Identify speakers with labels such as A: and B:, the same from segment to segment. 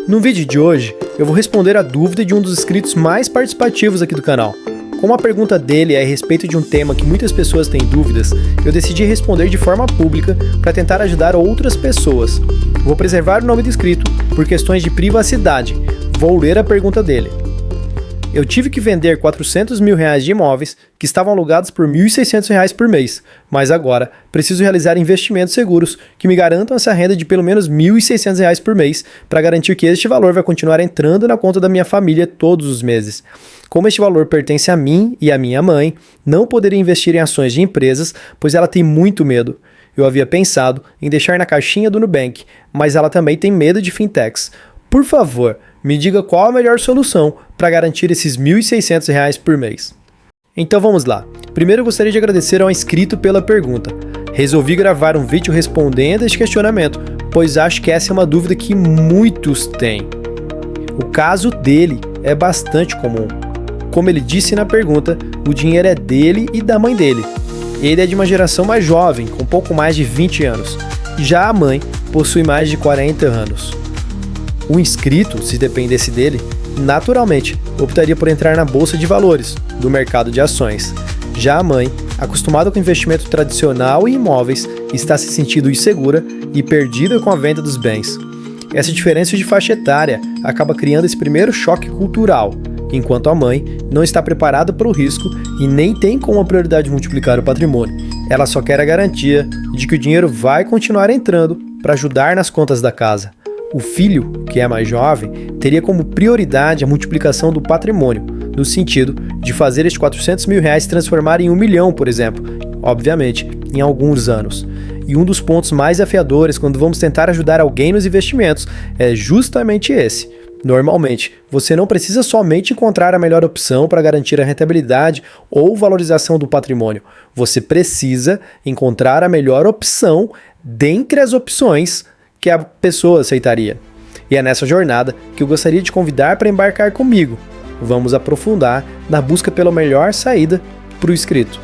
A: No vídeo de hoje, eu vou responder a dúvida de um dos inscritos mais participativos aqui do canal. Como a pergunta dele é a respeito de um tema que muitas pessoas têm dúvidas, eu decidi responder de forma pública para tentar ajudar outras pessoas. Vou preservar o nome do inscrito por questões de privacidade. Vou ler a pergunta dele. Eu tive que vender R$400 mil de imóveis que estavam alugados por R$1.600 por mês, mas agora preciso realizar investimentos seguros que me garantam essa renda de pelo menos R$1.600 por mês para garantir que este valor vai continuar entrando na conta da minha família todos os meses. Como este valor pertence a mim e à minha mãe, não poderia investir em ações de empresas, pois ela tem muito medo. Eu havia pensado em deixar na caixinha do Nubank, mas ela também tem medo de fintechs. Por favor, me diga qual a melhor solução para garantir esses R$1.600 por mês. Então vamos lá. Primeiro eu gostaria de agradecer ao inscrito pela pergunta. Resolvi gravar um vídeo respondendo a este questionamento, pois acho que essa é uma dúvida que muitos têm. O caso dele é bastante comum. Como ele disse na pergunta, o dinheiro é dele e da mãe dele. Ele é de uma geração mais jovem, com pouco mais de 20 anos. Já a mãe possui mais de 40 anos. O inscrito, se dependesse dele, naturalmente optaria por entrar na bolsa de valores do mercado de ações. Já a mãe, acostumada com investimento tradicional em imóveis, está se sentindo insegura e perdida com a venda dos bens. Essa diferença de faixa etária acaba criando esse primeiro choque cultural, enquanto a mãe não está preparada para o risco e nem tem como prioridade multiplicar o patrimônio. Ela só quer a garantia de que o dinheiro vai continuar entrando para ajudar nas contas da casa. O filho, que é mais jovem, teria como prioridade a multiplicação do patrimônio, no sentido de fazer estes R$400 mil transformar em 1 milhão, por exemplo, obviamente, em alguns anos. E um dos pontos mais desafiadores quando vamos tentar ajudar alguém nos investimentos é justamente esse. Normalmente, você não precisa somente encontrar a melhor opção para garantir a rentabilidade ou valorização do patrimônio. Você precisa encontrar a melhor opção dentre as opções que a pessoa aceitaria. E é nessa jornada que eu gostaria de convidar para embarcar comigo. Vamos aprofundar na busca pela melhor saída para o inscrito.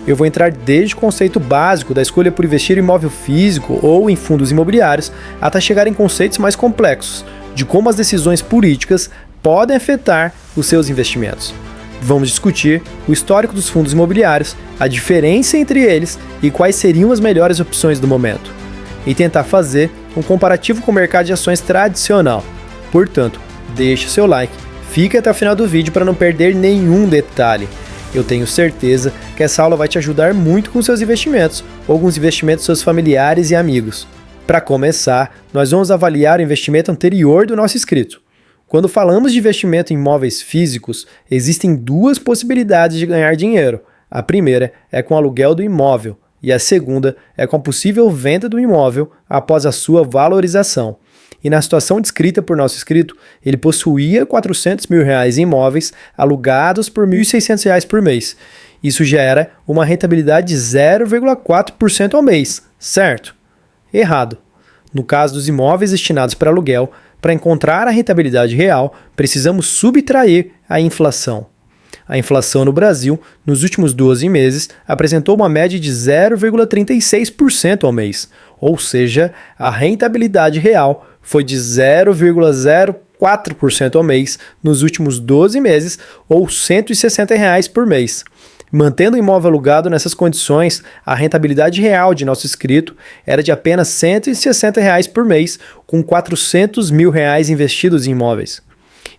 A: Eu vou entrar desde o conceito básico da escolha por investir em imóvel físico ou em fundos imobiliários, até chegar em conceitos mais complexos, de como as decisões políticas podem afetar os seus investimentos. Vamos discutir o histórico dos fundos imobiliários, a diferença entre eles e quais seriam as melhores opções do momento. E tentar fazer um comparativo com o mercado de ações tradicional. Portanto, deixe seu like, fique até o final do vídeo para não perder nenhum detalhe. Eu tenho certeza que essa aula vai te ajudar muito com seus investimentos ou com os investimentos dos seus familiares e amigos. Para começar, nós vamos avaliar o investimento anterior do nosso inscrito. Quando falamos de investimento em imóveis físicos, existem duas possibilidades de ganhar dinheiro. A primeira é com o aluguel do imóvel, e a segunda é com a possível venda do imóvel após a sua valorização. E na situação descrita por nosso inscrito, ele possuía R$400 mil em imóveis alugados por R$1.600 por mês. Isso gera uma rentabilidade de 0,4% ao mês, certo? Errado. No caso dos imóveis destinados para aluguel, para encontrar a rentabilidade real, precisamos subtrair a inflação. A inflação no Brasil, nos últimos 12 meses, apresentou uma média de 0,36% ao mês, ou seja, a rentabilidade real foi de 0,04% ao mês nos últimos 12 meses, ou R$160 por mês. Mantendo o imóvel alugado nessas condições, a rentabilidade real de nosso inscrito era de apenas R$160 por mês, com R$400 mil investidos em imóveis.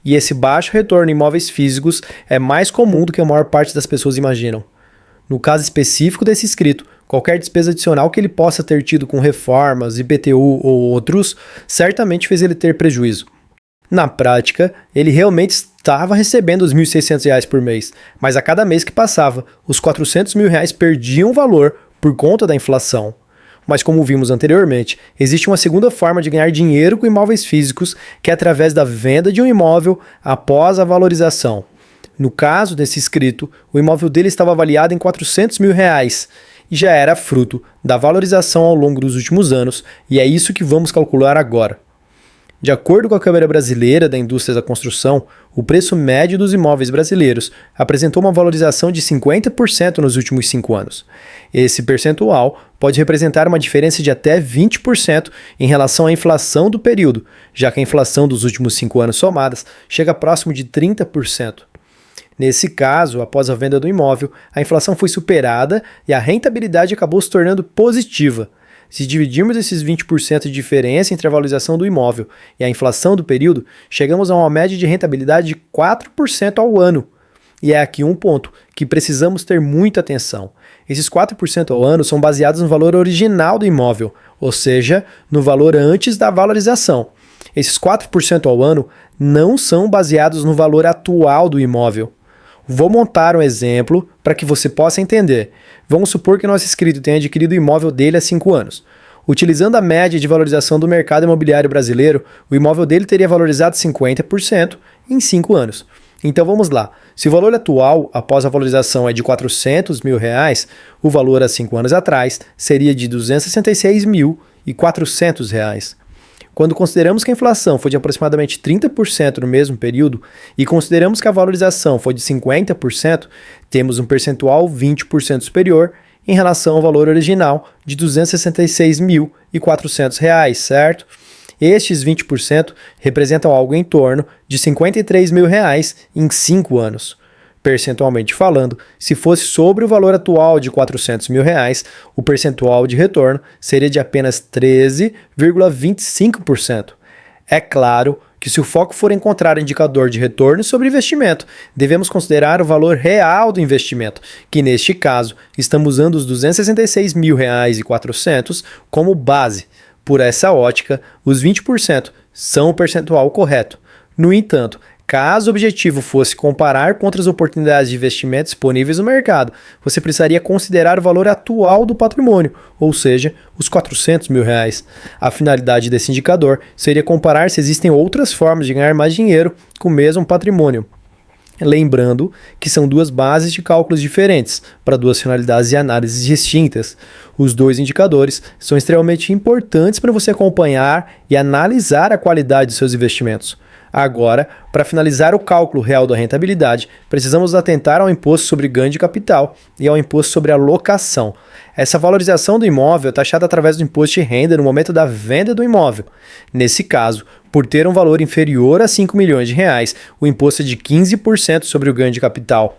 A: E esse baixo retorno em imóveis físicos é mais comum do que a maior parte das pessoas imaginam. No caso específico desse inscrito, qualquer despesa adicional que ele possa ter tido com reformas, IPTU ou outros, certamente fez ele ter prejuízo. Na prática, ele realmente estava recebendo os R$1.600 por mês, mas a cada mês que passava, os R$400 mil perdiam valor por conta da inflação. Mas como vimos anteriormente, existe uma segunda forma de ganhar dinheiro com imóveis físicos, que é através da venda de um imóvel após a valorização. No caso desse inscrito, o imóvel dele estava avaliado em R$400 mil e já era fruto da valorização ao longo dos últimos anos, e é isso que vamos calcular agora. De acordo com a Câmara Brasileira da Indústria da Construção, o preço médio dos imóveis brasileiros apresentou uma valorização de 50% nos últimos 5 anos. Esse percentual pode representar uma diferença de até 20% em relação à inflação do período, já que a inflação dos últimos 5 anos somadas chega próximo de 30%. Nesse caso, após a venda do imóvel, a inflação foi superada e a rentabilidade acabou se tornando positiva. Se dividirmos esses 20% de diferença entre a valorização do imóvel e a inflação do período, chegamos a uma média de rentabilidade de 4% ao ano. E é aqui um ponto que precisamos ter muita atenção. Esses 4% ao ano são baseados no valor original do imóvel, ou seja, no valor antes da valorização. Esses 4% ao ano não são baseados no valor atual do imóvel. Vou montar um exemplo para que você possa entender. Vamos supor que nosso inscrito tenha adquirido o imóvel dele há 5 anos. Utilizando a média de valorização do mercado imobiliário brasileiro, o imóvel dele teria valorizado 50% em 5 anos. Então vamos lá. Se o valor atual, após a valorização, é de R$400 mil, o valor há 5 anos atrás seria de R$266.400. Quando consideramos que a inflação foi de aproximadamente 30% no mesmo período e consideramos que a valorização foi de 50%, temos um percentual 20% superior em relação ao valor original de R$266.400, certo? Estes 20% representam algo em torno de R$53 mil em 5 anos. Percentualmente falando, se fosse sobre o valor atual de R$400 mil, o percentual de retorno seria de apenas 13,25%. É claro que se o foco for encontrar indicador de retorno sobre investimento, devemos considerar o valor real do investimento, que neste caso estamos usando os R$266.400 como base. Por essa ótica, os 20% são o percentual correto. No entanto, caso o objetivo fosse comparar com outras oportunidades de investimento disponíveis no mercado, você precisaria considerar o valor atual do patrimônio, ou seja, os R$400 mil. A finalidade desse indicador seria comparar se existem outras formas de ganhar mais dinheiro com o mesmo patrimônio. Lembrando que são duas bases de cálculos diferentes, para duas finalidades e análises distintas. Os dois indicadores são extremamente importantes para você acompanhar e analisar a qualidade de seus investimentos. Agora, para finalizar o cálculo real da rentabilidade, precisamos atentar ao imposto sobre ganho de capital e ao imposto sobre alocação. Essa valorização do imóvel é taxada através do imposto de renda no momento da venda do imóvel. Nesse caso, por ter um valor inferior a R$5 milhões, o imposto é de 15% sobre o ganho de capital.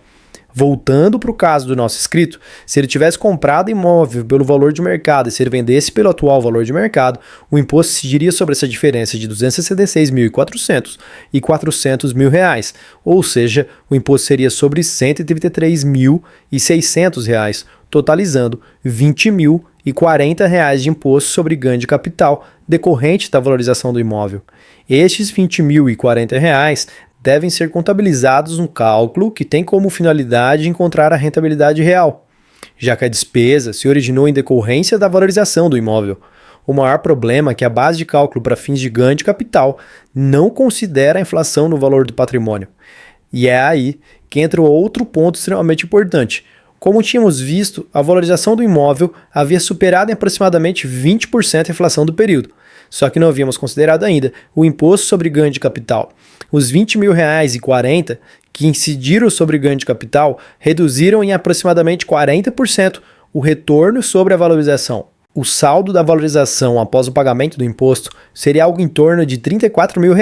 A: Voltando para o caso do nosso inscrito, se ele tivesse comprado imóvel pelo valor de mercado e se ele vendesse pelo atual valor de mercado, o imposto incidiria sobre essa diferença de R$266.400 e R$400 mil, ou seja, o imposto seria sobre R$133.600, totalizando R$20.040 de imposto sobre ganho de capital decorrente da valorização do imóvel. Estes R$20.040 devem ser contabilizados no cálculo que tem como finalidade encontrar a rentabilidade real, já que a despesa se originou em decorrência da valorização do imóvel. O maior problema é que a base de cálculo para fins de ganho de capital não considera a inflação no valor do patrimônio. E é aí que entra outro ponto extremamente importante. Como tínhamos visto, a valorização do imóvel havia superado em aproximadamente 20% a inflação do período. Só que não havíamos considerado ainda o imposto sobre ganho de capital. Os R$20.040 que incidiram sobre ganho de capital reduziram em aproximadamente 40% o retorno sobre a valorização. O saldo da valorização após o pagamento do imposto seria algo em torno de R$34 mil,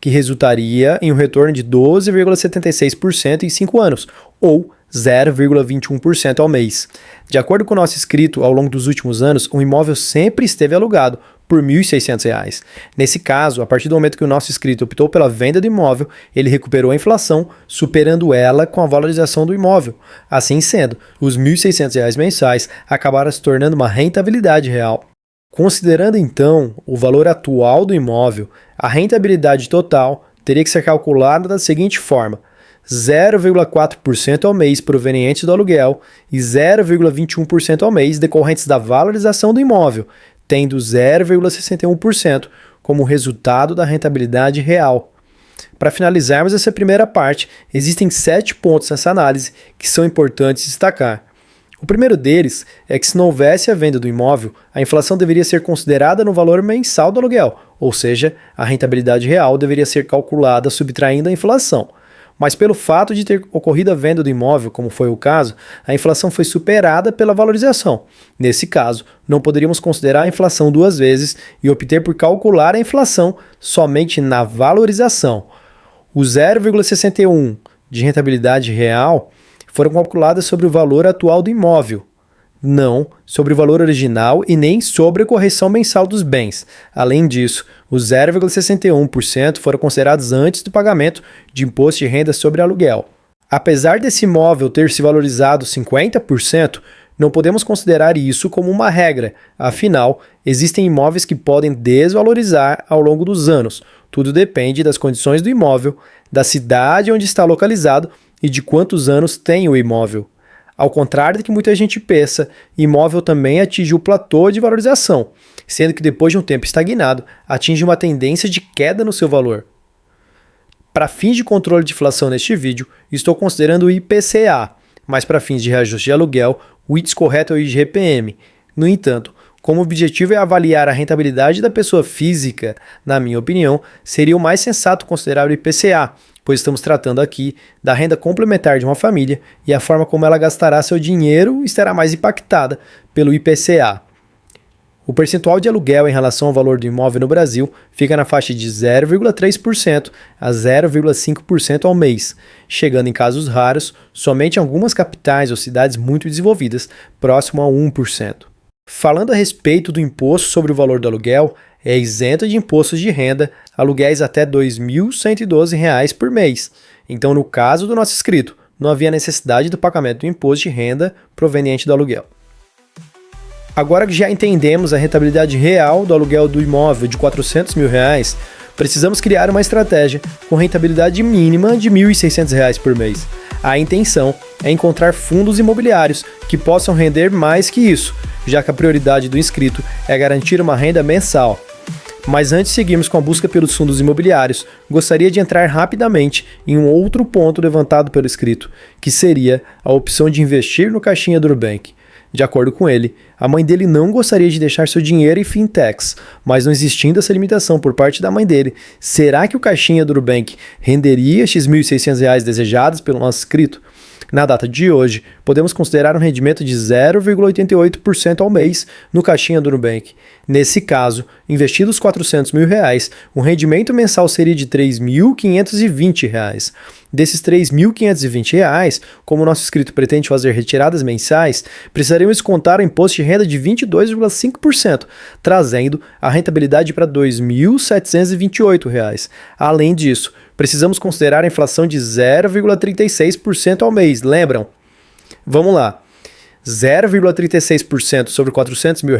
A: que resultaria em um retorno de 12,76% em 5 anos, ou 0,21% ao mês. De acordo com o nosso inscrito, ao longo dos últimos anos, o imóvel sempre esteve alugado por R$1.600. Nesse caso, a partir do momento que o nosso inscrito optou pela venda do imóvel, ele recuperou a inflação, superando ela com a valorização do imóvel. Assim sendo, os R$1.600 mensais acabaram se tornando uma rentabilidade real. Considerando então o valor atual do imóvel, a rentabilidade total teria que ser calculada da seguinte forma: 0,4% ao mês provenientes do aluguel e 0,21% ao mês decorrentes da valorização do imóvel, tendo 0,61% como resultado da rentabilidade real. Para finalizarmos essa primeira parte, existem 7 pontos nessa análise que são importantes destacar. O primeiro deles é que se não houvesse a venda do imóvel, a inflação deveria ser considerada no valor mensal do aluguel, ou seja, a rentabilidade real deveria ser calculada subtraindo a inflação. Mas pelo fato de ter ocorrido a venda do imóvel, como foi o caso, a inflação foi superada pela valorização. Nesse caso, não poderíamos considerar a inflação duas vezes e optar por calcular a inflação somente na valorização. O 0,61 de rentabilidade real foram calculadas sobre o valor atual do imóvel, não sobre o valor original e nem sobre a correção mensal dos bens. Além disso, os 0,61% foram considerados antes do pagamento de imposto de renda sobre aluguel. Apesar desse imóvel ter se valorizado 50%, não podemos considerar isso como uma regra, afinal, existem imóveis que podem desvalorizar ao longo dos anos. Tudo depende das condições do imóvel, da cidade onde está localizado e de quantos anos tem o imóvel. Ao contrário do que muita gente pensa, imóvel também atinge o platô de valorização, sendo que depois de um tempo estagnado, atinge uma tendência de queda no seu valor. Para fins de controle de inflação neste vídeo, estou considerando o IPCA, mas para fins de reajuste de aluguel, o índice correto é o IGPM. No entanto, como o objetivo é avaliar a rentabilidade da pessoa física, na minha opinião, seria o mais sensato considerar o IPCA, pois estamos tratando aqui da renda complementar de uma família e a forma como ela gastará seu dinheiro estará mais impactada pelo IPCA. O percentual de aluguel em relação ao valor do imóvel no Brasil fica na faixa de 0,3% a 0,5% ao mês, chegando em casos raros somente em algumas capitais ou cidades muito desenvolvidas, próximo a 1%. Falando a respeito do imposto sobre o valor do aluguel, é isento de impostos de renda aluguéis até R$ 2.112 por mês. Então, no caso do nosso inscrito, não havia necessidade do pagamento do imposto de renda proveniente do aluguel. Agora que já entendemos a rentabilidade real do aluguel do imóvel de R$ 400 mil, precisamos criar uma estratégia com rentabilidade mínima de R$ 1.600 por mês. A intenção é encontrar fundos imobiliários que possam render mais que isso, já que a prioridade do inscrito é garantir uma renda mensal. Mas antes de seguirmos com a busca pelos fundos imobiliários, gostaria de entrar rapidamente em um outro ponto levantado pelo inscrito, que seria a opção de investir no caixinha do Nubank. De acordo com ele, a mãe dele não gostaria de deixar seu dinheiro em fintechs, mas não existindo essa limitação por parte da mãe dele, será que o caixinha do Nubank renderia estes R$ 1.600 desejados pelo nosso inscrito? Na data de hoje, podemos considerar um rendimento de 0,88% ao mês no caixinha do Nubank. Nesse caso, investidos R$ 400 mil, o rendimento mensal seria de R$ 3.520. Desses R$ 3.520, como o nosso inscrito pretende fazer retiradas mensais, precisaríamos descontar o imposto de renda de 22,5%, trazendo a rentabilidade para R$ 2.728. Além disso, precisamos considerar a inflação de 0,36% ao mês, lembram? Vamos lá. 0,36% sobre R$ 400 mil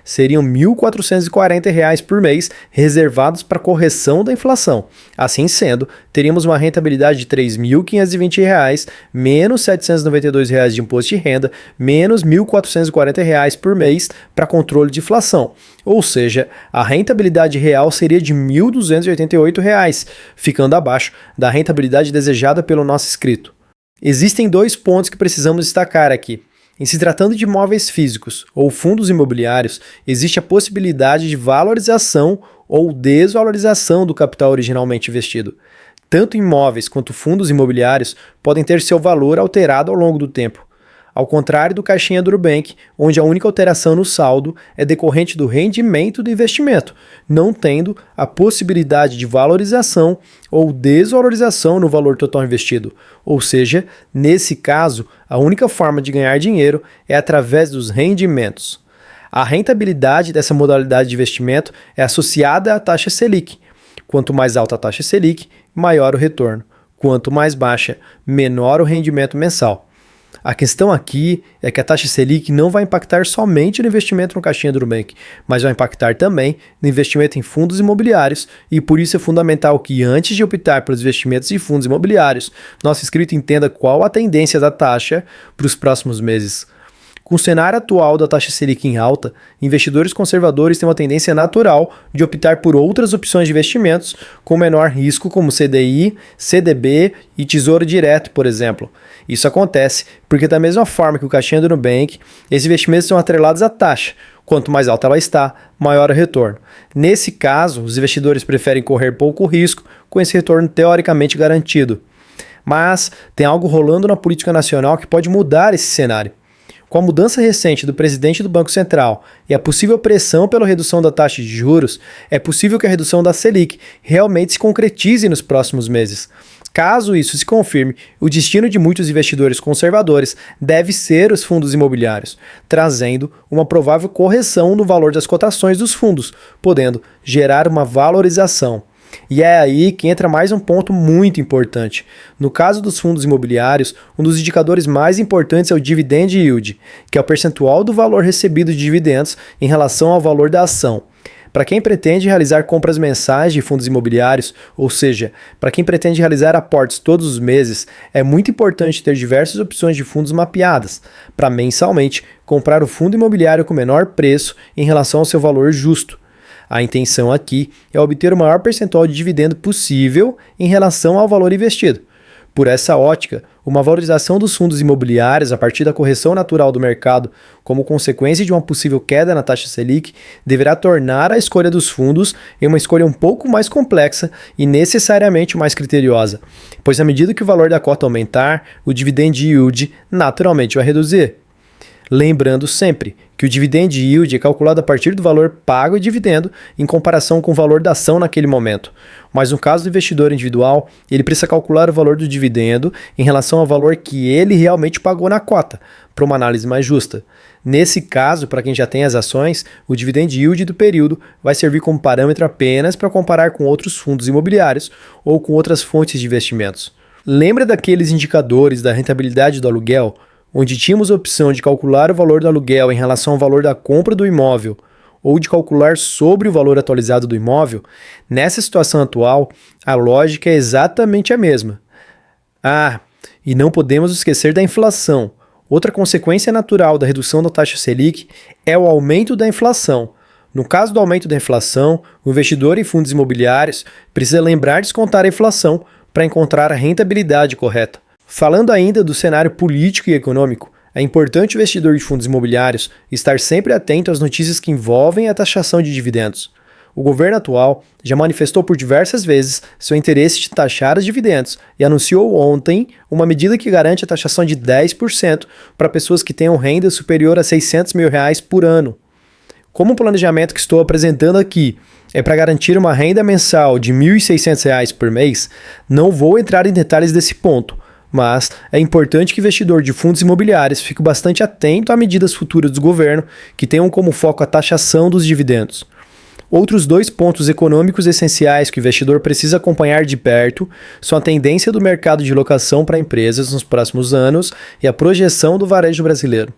A: seriam R$ 1.440 por mês reservados para correção da inflação. Assim sendo, teríamos uma rentabilidade de R$ 3.520 menos R$ 792 de imposto de renda menos R$ 1.440 por mês para controle de inflação. Ou seja, a rentabilidade real seria de R$ 1.288, ficando abaixo da rentabilidade desejada pelo nosso inscrito. Existem dois pontos que precisamos destacar aqui. Em se tratando de imóveis físicos ou fundos imobiliários, existe a possibilidade de valorização ou desvalorização do capital originalmente investido. Tanto imóveis quanto fundos imobiliários podem ter seu valor alterado ao longo do tempo. Ao contrário do caixinha do Nubank, onde a única alteração no saldo é decorrente do rendimento do investimento, não tendo a possibilidade de valorização ou desvalorização no valor total investido. Ou seja, nesse caso, a única forma de ganhar dinheiro é através dos rendimentos. A rentabilidade dessa modalidade de investimento é associada à taxa Selic. Quanto mais alta a taxa Selic, maior o retorno. Quanto mais baixa, menor o rendimento mensal. A questão aqui é que a taxa Selic não vai impactar somente no investimento no caixinha do Nubank, mas vai impactar também no investimento em fundos imobiliários e por isso é fundamental que antes de optar pelos investimentos em fundos imobiliários, nosso inscrito entenda qual a tendência da taxa para os próximos meses. Com o cenário atual da taxa Selic em alta, investidores conservadores têm uma tendência natural de optar por outras opções de investimentos com menor risco, como CDI, CDB e Tesouro Direto, por exemplo. Isso acontece porque, da mesma forma que o caixinha do Nubank, esses investimentos são atrelados à taxa. Quanto mais alta ela está, maior o retorno. Nesse caso, os investidores preferem correr pouco risco com esse retorno teoricamente garantido. Mas tem algo rolando na política nacional que pode mudar esse cenário. Com a mudança recente do presidente do Banco Central e a possível pressão pela redução da taxa de juros, é possível que a redução da Selic realmente se concretize nos próximos meses. Caso isso se confirme, o destino de muitos investidores conservadores deve ser os fundos imobiliários, trazendo uma provável correção no valor das cotações dos fundos, podendo gerar uma valorização. E é aí que entra mais um ponto muito importante. No caso dos fundos imobiliários, um dos indicadores mais importantes é o dividend yield, que é o percentual do valor recebido de dividendos em relação ao valor da ação. Para quem pretende realizar compras mensais de fundos imobiliários, ou seja, para quem pretende realizar aportes todos os meses, é muito importante ter diversas opções de fundos mapeadas, para mensalmente comprar o fundo imobiliário com menor preço em relação ao seu valor justo. A intenção aqui é obter o maior percentual de dividendo possível em relação ao valor investido. Por essa ótica, uma valorização dos fundos imobiliários a partir da correção natural do mercado, como consequência de uma possível queda na taxa Selic, deverá tornar a escolha dos fundos em uma escolha um pouco mais complexa e necessariamente mais criteriosa, pois à medida que o valor da cota aumentar, o dividend yield naturalmente vai reduzir. Lembrando sempre que o dividend yield é calculado a partir do valor pago em dividendo em comparação com o valor da ação naquele momento. Mas no caso do investidor individual, ele precisa calcular o valor do dividendo em relação ao valor que ele realmente pagou na cota, para uma análise mais justa. Nesse caso, para quem já tem as ações, o dividend yield do período vai servir como parâmetro apenas para comparar com outros fundos imobiliários ou com outras fontes de investimentos. Lembra daqueles indicadores da rentabilidade do aluguel, onde tínhamos a opção de calcular o valor do aluguel em relação ao valor da compra do imóvel ou de calcular sobre o valor atualizado do imóvel? Nessa situação atual, a lógica é exatamente a mesma. E não podemos esquecer da inflação. Outra consequência natural da redução da taxa Selic é o aumento da inflação. No caso do aumento da inflação, o investidor em fundos imobiliários precisa lembrar de descontar a inflação para encontrar a rentabilidade correta. Falando ainda do cenário político e econômico, é importante o investidor de fundos imobiliários estar sempre atento às notícias que envolvem a taxação de dividendos. O governo atual já manifestou por diversas vezes seu interesse de taxar os dividendos e anunciou ontem uma medida que garante a taxação de 10% para pessoas que tenham renda superior a R$600 mil por ano. Como o planejamento que estou apresentando aqui é para garantir uma renda mensal de R$1.600 por mês, não vou entrar em detalhes desse ponto. Mas é importante que o investidor de fundos imobiliários fique bastante atento a medidas futuras do governo que tenham como foco a taxação dos dividendos. Outros dois pontos econômicos essenciais que o investidor precisa acompanhar de perto são a tendência do mercado de locação para empresas nos próximos anos e a projeção do varejo brasileiro.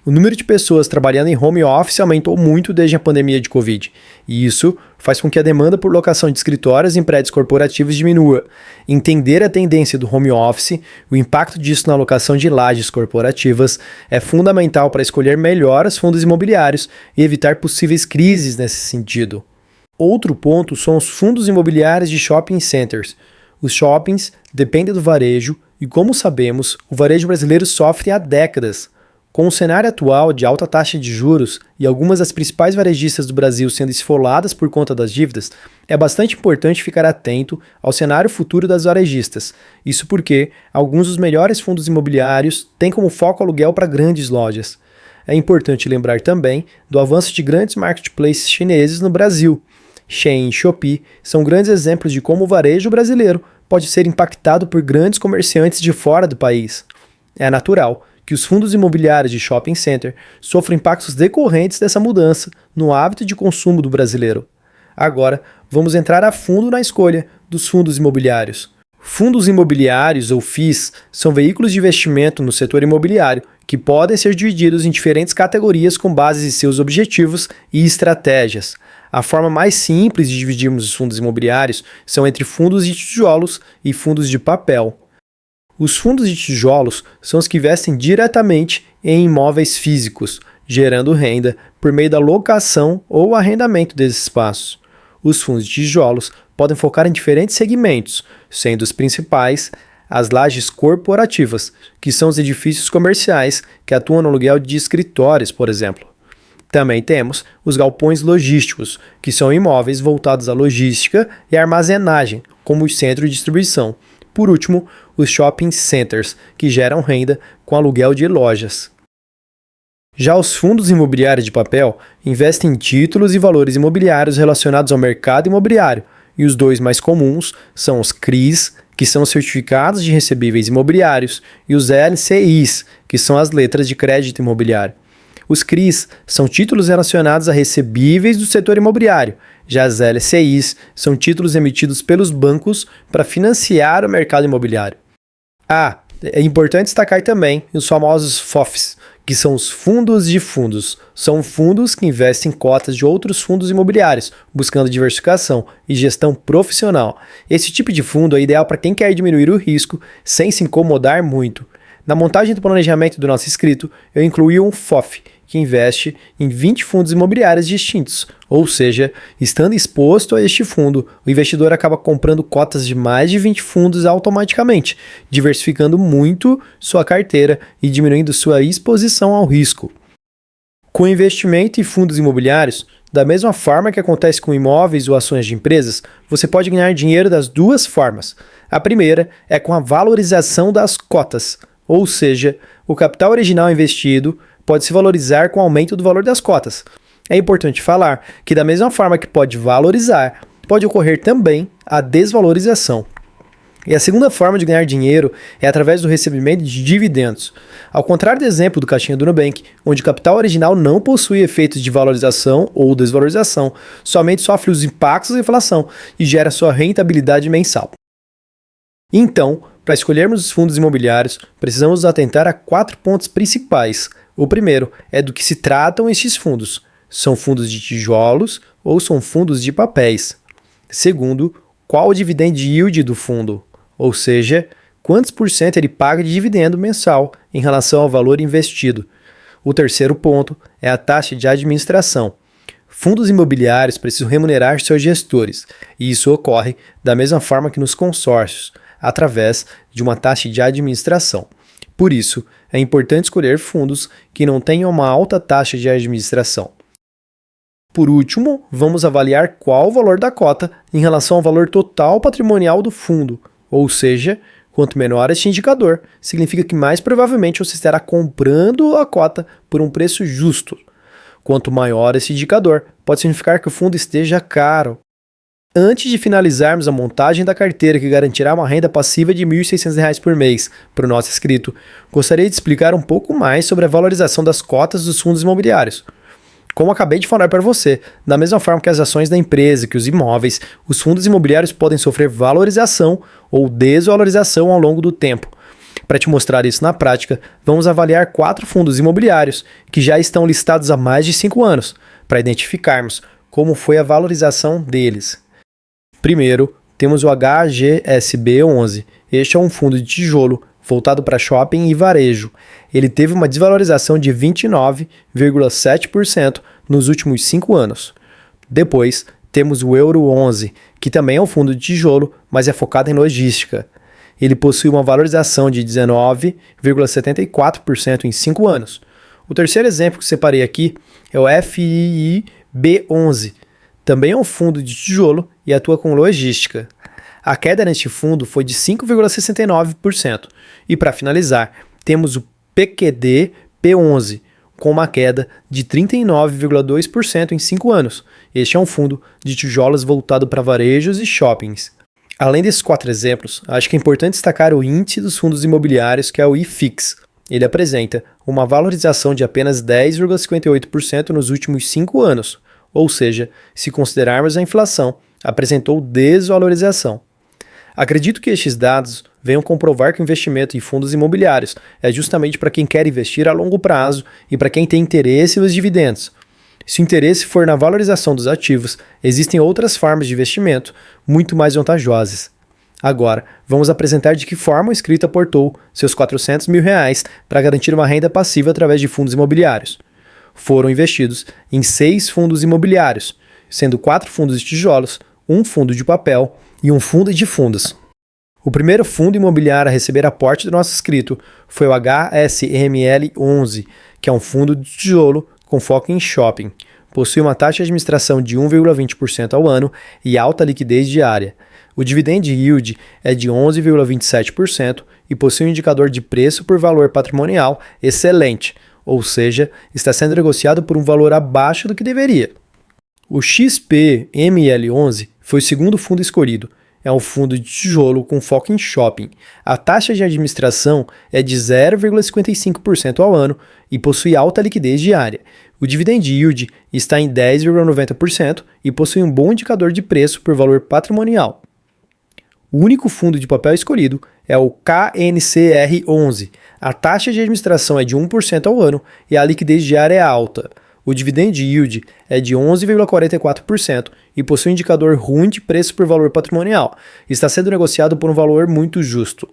A: O número de pessoas trabalhando em home office aumentou muito desde a pandemia de Covid, e isso faz com que a demanda por locação de escritórios em prédios corporativos diminua. Entender a tendência do home office, o impacto disso na locação de lajes corporativas, é fundamental para escolher melhor os fundos imobiliários e evitar possíveis crises nesse sentido. Outro ponto são os fundos imobiliários de shopping centers. Os shoppings dependem do varejo e, como sabemos, o varejo brasileiro sofre há décadas. Com o cenário atual de alta taxa de juros e algumas das principais varejistas do Brasil sendo esfoladas por conta das dívidas, é bastante importante ficar atento ao cenário futuro das varejistas. Isso porque alguns dos melhores fundos imobiliários têm como foco aluguel para grandes lojas. É importante lembrar também do avanço de grandes marketplaces chineses no Brasil. Shein e Shopee são grandes exemplos de como o varejo brasileiro pode ser impactado por grandes comerciantes de fora do país. É natural que os fundos imobiliários de shopping center sofram impactos decorrentes dessa mudança no hábito de consumo do brasileiro. Agora, vamos entrar a fundo na escolha dos fundos imobiliários. Fundos imobiliários, ou FIIs, são veículos de investimento no setor imobiliário que podem ser divididos em diferentes categorias com base em seus objetivos e estratégias. A forma mais simples de dividirmos os fundos imobiliários são entre fundos de tijolos e fundos de papel. Os fundos de tijolos são os que investem diretamente em imóveis físicos, gerando renda por meio da locação ou arrendamento desses espaços. Os fundos de tijolos podem focar em diferentes segmentos, sendo os principais as lajes corporativas, que são os edifícios comerciais que atuam no aluguel de escritórios, por exemplo. Também temos os galpões logísticos, que são imóveis voltados à logística e armazenagem, como os centros de distribuição. Por último, os shopping centers, que geram renda com aluguel de lojas. Já os fundos imobiliários de papel investem em títulos e valores imobiliários relacionados ao mercado imobiliário, e os dois mais comuns são os CRIs, que são os certificados de recebíveis imobiliários, e os LCIs, que são as letras de crédito imobiliário. Os CRIs são títulos relacionados a recebíveis do setor imobiliário, já as LCIs são títulos emitidos pelos bancos para financiar o mercado imobiliário. É importante destacar também os famosos FOFs, que são os fundos de fundos. São fundos que investem em cotas de outros fundos imobiliários, buscando diversificação e gestão profissional. Esse tipo de fundo é ideal para quem quer diminuir o risco sem se incomodar muito. Na montagem do planejamento do nosso inscrito, eu incluí um FOF, que investe em 20 fundos imobiliários distintos, ou seja, estando exposto a este fundo, o investidor acaba comprando cotas de mais de 20 fundos automaticamente, diversificando muito sua carteira e diminuindo sua exposição ao risco. Com investimento em fundos imobiliários, da mesma forma que acontece com imóveis ou ações de empresas, você pode ganhar dinheiro das duas formas. A primeira é com a valorização das cotas, ou seja, o capital original investido pode se valorizar com o aumento do valor das cotas. É importante falar que da mesma forma que pode valorizar, pode ocorrer também a desvalorização. E a segunda forma de ganhar dinheiro é através do recebimento de dividendos. Ao contrário do exemplo do caixinha do Nubank, onde o capital original não possui efeitos de valorização ou desvalorização, somente sofre os impactos da inflação e gera sua rentabilidade mensal. Então, para escolhermos os fundos imobiliários, precisamos nos atentar a 4 pontos principais. O primeiro é do que se tratam estes fundos. São fundos de tijolos ou são fundos de papéis? Segundo, qual o dividend yield do fundo? Ou seja, quantos por cento ele paga de dividendo mensal em relação ao valor investido? O terceiro ponto é a taxa de administração. Fundos imobiliários precisam remunerar seus gestores, e isso ocorre da mesma forma que nos consórcios, através de uma taxa de administração. Por isso, é importante escolher fundos que não tenham uma alta taxa de administração. Por último, vamos avaliar qual o valor da cota em relação ao valor total patrimonial do fundo, ou seja, quanto menor este indicador, significa que mais provavelmente você estará comprando a cota por um preço justo. Quanto maior esse indicador, pode significar que o fundo esteja caro. Antes de finalizarmos a montagem da carteira que garantirá uma renda passiva de R$ 1.600 por mês para o nosso inscrito, gostaria de explicar um pouco mais sobre a valorização das cotas dos fundos imobiliários. Como acabei de falar para você, da mesma forma que as ações da empresa, que os imóveis, os fundos imobiliários podem sofrer valorização ou desvalorização ao longo do tempo. Para te mostrar isso na prática, vamos avaliar 4 fundos imobiliários que já estão listados há mais de 5 anos, para identificarmos como foi a valorização deles. Primeiro, temos o HGSB11. Este é um fundo de tijolo voltado para shopping e varejo. Ele teve uma desvalorização de 29,7% nos últimos 5 anos. Depois, temos o Euro11, que também é um fundo de tijolo, mas é focado em logística. Ele possui uma valorização de 19,74% em 5 anos. O terceiro exemplo que separei aqui é o FIIB11. Também é um fundo de tijolo e atua com logística. A queda neste fundo foi de 5,69%. E para finalizar, temos o PQD P11, com uma queda de 39,2% em 5 anos. Este é um fundo de tijolos voltado para varejos e shoppings. Além desses 4 exemplos, acho que é importante destacar o índice dos fundos imobiliários, que é o IFIX. Ele apresenta uma valorização de apenas 10,58% nos últimos 5 anos. Ou seja, se considerarmos a inflação, apresentou desvalorização. Acredito que estes dados venham comprovar que o investimento em fundos imobiliários é justamente para quem quer investir a longo prazo e para quem tem interesse nos dividendos. Se o interesse for na valorização dos ativos, existem outras formas de investimento muito mais vantajosas. Agora, vamos apresentar de que forma o inscrito aportou seus R$400 mil para garantir uma renda passiva através de fundos imobiliários. Foram investidos em 6 fundos imobiliários, sendo 4 fundos de tijolos, 1 fundo de papel e 1 fundo de fundos. O primeiro fundo imobiliário a receber aporte do nosso inscrito foi o HSML11, que é um fundo de tijolo com foco em shopping. Possui uma taxa de administração de 1,20% ao ano e alta liquidez diária. O dividend yield é de 11,27% e possui um indicador de preço por valor patrimonial excelente, ou seja, está sendo negociado por um valor abaixo do que deveria. O XPML11 foi o segundo fundo escolhido. É um fundo de tijolo com foco em shopping. A taxa de administração é de 0,55% ao ano e possui alta liquidez diária. O dividend yield está em 10,90% e possui um bom indicador de preço por valor patrimonial. O único fundo de papel escolhido é o KNCR11. A taxa de administração é de 1% ao ano e a liquidez diária é alta. O dividend yield é de 11,44% e possui um indicador ruim de preço por valor patrimonial. Está sendo negociado por um valor muito justo.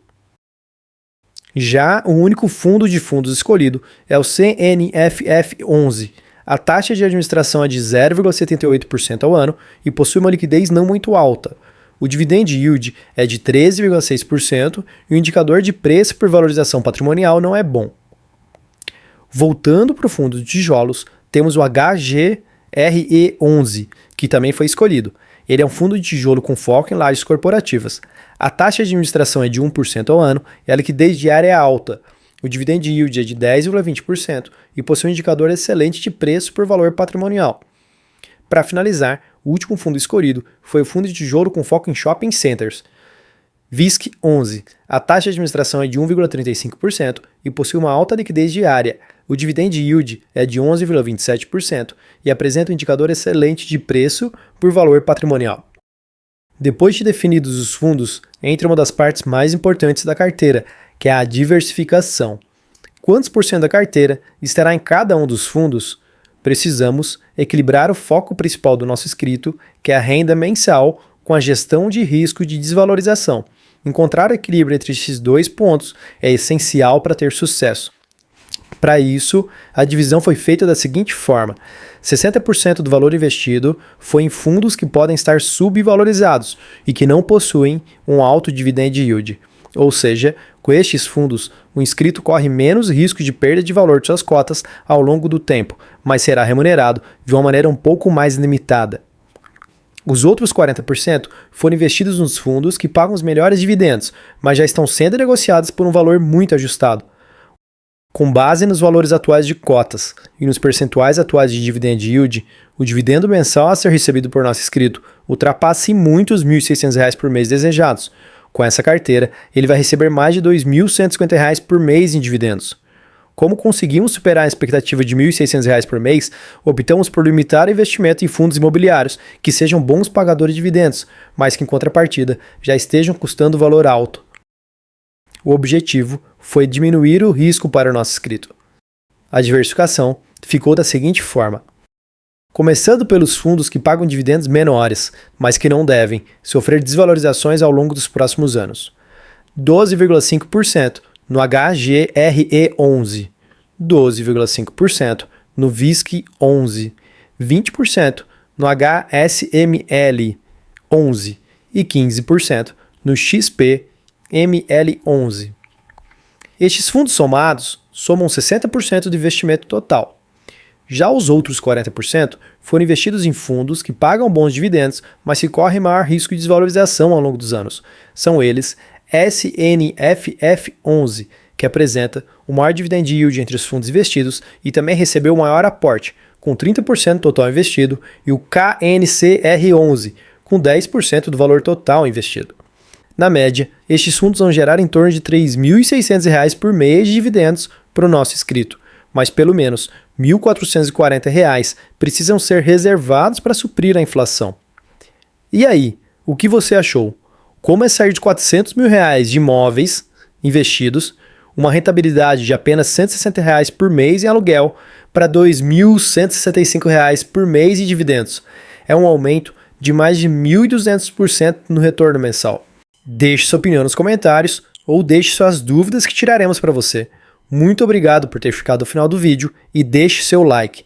A: Já o único fundo de fundos escolhido é o CNFF11. A taxa de administração é de 0,78% ao ano e possui uma liquidez não muito alta. O dividend yield é de 13,6% e o indicador de preço por valorização patrimonial não é bom. Voltando para o fundo de tijolos, temos o HGRE11, que também foi escolhido. Ele é um fundo de tijolo com foco em lajes corporativas. A taxa de administração é de 1% ao ano e a liquidez diária é alta. O dividend yield é de 10,20% e possui um indicador excelente de preço por valor patrimonial. Para finalizar, o último fundo escolhido foi o fundo de tijolo com foco em shopping centers. VISC11. A taxa de administração é de 1,35% e possui uma alta liquidez diária. O dividend yield é de 11,27% e apresenta um indicador excelente de preço por valor patrimonial. Depois de definidos os fundos, entra uma das partes mais importantes da carteira, que é a diversificação. Quantos por cento da carteira estará em cada um dos fundos? Precisamos equilibrar o foco principal do nosso inscrito, que é a renda mensal, com a gestão de risco de desvalorização. Encontrar o equilíbrio entre esses dois pontos é essencial para ter sucesso. Para isso, a divisão foi feita da seguinte forma: 60% do valor investido foi em fundos que podem estar subvalorizados e que não possuem um alto dividend yield. Ou seja, com estes fundos, o inscrito corre menos risco de perda de valor de suas cotas ao longo do tempo, mas será remunerado de uma maneira um pouco mais limitada. Os outros 40% foram investidos nos fundos que pagam os melhores dividendos, mas já estão sendo negociados por um valor muito ajustado. Com base nos valores atuais de cotas e nos percentuais atuais de dividend yield, o dividendo mensal a ser recebido por nosso inscrito ultrapassa em muito os R$ 1.600 por mês desejados. Com essa carteira, ele vai receber mais de R$ 2.150 por mês em dividendos. Como conseguimos superar a expectativa de R$ 1.600 por mês, optamos por limitar o investimento em fundos imobiliários que sejam bons pagadores de dividendos, mas que em contrapartida já estejam custando valor alto. O objetivo foi diminuir o risco para o nosso inscrito. A diversificação ficou da seguinte forma: começando pelos fundos que pagam dividendos menores, mas que não devem sofrer desvalorizações ao longo dos próximos anos. 12,5% no HGRE11, 12,5% no VISC11, 20% no HSML11 e 15% no XPML11. Estes fundos somados somam 60% do investimento total. Já os outros 40% foram investidos em fundos que pagam bons dividendos, mas que correm maior risco de desvalorização ao longo dos anos. São eles SNFF11, que apresenta o maior dividend yield entre os fundos investidos e também recebeu o maior aporte, com 30% do total investido, e o KNCR11, com 10% do valor total investido. Na média, estes fundos vão gerar em torno de R$ 3.600 por mês de dividendos para o nosso inscrito, mas pelo menos R$ 1.440 precisam ser reservados para suprir a inflação. E aí, o que você achou? Como é sair de R$ 400 mil de imóveis investidos, uma rentabilidade de apenas R$ 160 por mês em aluguel, para R$ 2.165 por mês em dividendos? É um aumento de mais de 1.200% no retorno mensal. Deixe sua opinião nos comentários ou deixe suas dúvidas que tiraremos para você. Muito obrigado por ter ficado ao final do vídeo e deixe seu like.